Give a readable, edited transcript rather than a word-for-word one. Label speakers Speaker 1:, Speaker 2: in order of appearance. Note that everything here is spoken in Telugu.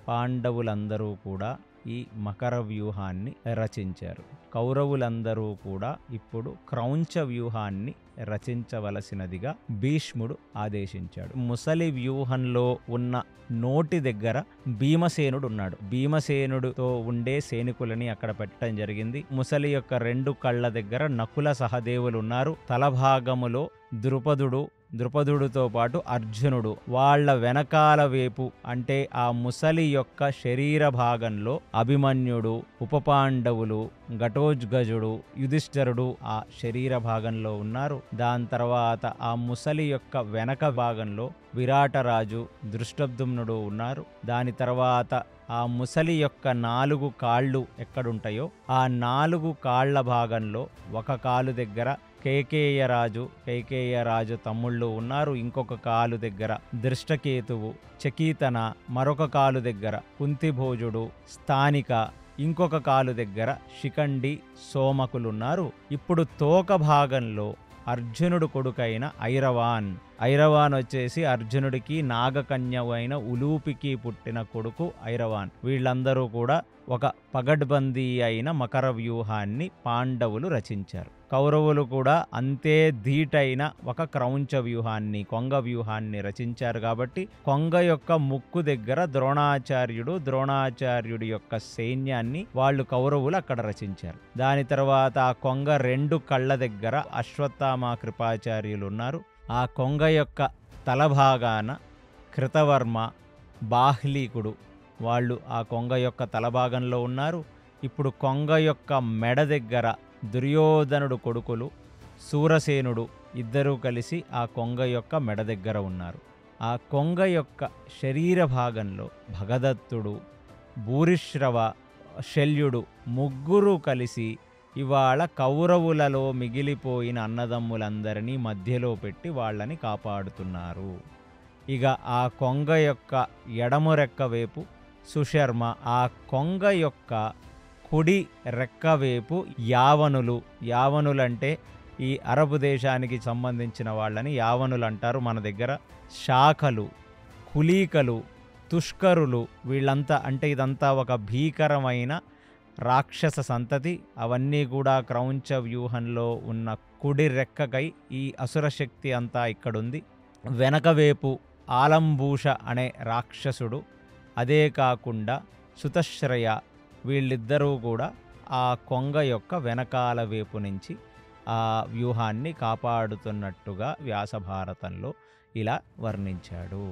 Speaker 1: పాండవులందరూ కూడా ఈ మకర వ్యూహాన్ని రచించారు. కౌరవులందరూ కూడా ఇప్పుడు క్రౌంచ వ్యూహాన్ని రచించవలసినదిగా భీష్ముడు ఆదేశించాడు. ముసలి వ్యూహంలో ఉన్న నోటి దగ్గర భీమసేనుడు ఉన్నాడు. భీమసేనుడితో ఉండే సైనికులని అక్కడ పెట్టడం జరిగింది. ముసలి యొక్క 2 కళ్ళ దగ్గర నకుల సహదేవులు ఉన్నారు. తలభాగములో ద్రుపదుడితో పాటు అర్జునుడు, వాళ్ళ వెనకాల వైపు అంటే ఆ ముసలి యొక్క శరీర భాగంలో అభిమన్యుడు, ఉపపాండవులు, ఘటోత్కచుడు, యుధిష్ఠిరుడు ఆ శరీర భాగంలో ఉన్నారు. దాని తర్వాత ఆ ముసలి యొక్క వెనక భాగంలో విరాటరాజు, దృష్టద్యుమ్నుడు ఉన్నారు. దాని తర్వాత ఆ ముసలి యొక్క 4 కాళ్ళు ఎక్కడుంటాయో ఆ 4 కాళ్ల భాగంలో ఒక కాలు దగ్గర కైకేయరాజు తమ్ముళ్ళు ఉన్నారు. ఇంకొక కాలు దగ్గర దృష్టకేతువు, చకీతన, మరొక కాలు దగ్గర కుంతిభోజుడు, స్థానిక, ఇంకొక కాలు దగ్గర శిఖండి, సోమకులున్నారు. ఇప్పుడు తోక భాగంలో అర్జునుడు కొడుకైన ఐరవాన్ వచ్చేసి అర్జునుడికి నాగకన్య అయిన ఉలూపికి పుట్టిన కొడుకు ఐరవాన్. వీళ్ళందరూ కూడా ఒక పగడ్బందీ అయిన మకర వ్యూహాన్ని పాండవులు రచించారు. కౌరవులు కూడా అంతే ధీటైన ఒక క్రౌంచ వ్యూహాన్ని, కొంగ వ్యూహాన్ని రచించారు. కాబట్టి కొంగ యొక్క ముక్కు దగ్గర ద్రోణాచార్యుడి యొక్క సైన్యాన్ని వాళ్ళు కౌరవులు అక్కడ రచించారు. దాని తర్వాత ఆ కొంగ 2 కళ్ళ దగ్గర అశ్వత్థామ కృపాచార్యులు ఉన్నారు. ఆ కొంగ యొక్క తలభాగాన కృతవర్మ, బాహ్లీకుడు వాళ్ళు ఆ కొంగ యొక్క తలభాగంలో ఉన్నారు. ఇప్పుడు కొంగ యొక్క మెడ దగ్గర దుర్యోధనుడు కొడుకులు సూరసేనుడు ఇద్దరూ కలిసి ఆ కొంగ యొక్క మెడ దగ్గర ఉన్నారు. ఆ కొంగ యొక్క శరీర భాగంలో భగదత్తుడు, భూరిశ్రవ, శల్యుడు ముగ్గురు కలిసి ఇవాళ కౌరవులలో మిగిలిపోయిన అన్నదమ్ములందరినీ మధ్యలో పెట్టి వాళ్ళని కాపాడుతున్నారు. ఇక ఆ కొంగ యొక్క ఎడమ రెక్క వైపు సుశర్మ, ఆ కొంగ యొక్క కుడి రెక్క వైపు యావనులంటే ఈ అరబు దేశానికి సంబంధించిన వాళ్ళని యావనులు అంటారు. మన దగ్గర శాఖలు, కులీకలు, తుష్కరులు వీళ్ళంతా అంటే ఇదంతా ఒక భీకరమైన రాక్షస సంతతి. అవన్నీ కూడా క్రౌంచ వ్యూహంలో ఉన్న కుడి రెక్కకై ఈ అసురశక్తి అంతా ఇక్కడుంది. వెనకవేపు ఆలంబూష అనే రాక్షసుడు, అదే కాకుండా సుతశ్రయ వీళ్ళిద్దరూ కూడా ఆ కొంగ యొక్క వెనకాల వైపు నుంచి ఆ వ్యూహాన్ని కాపాడుతున్నట్టుగా వ్యాసభారతంలో ఇలా వర్ణించాడు.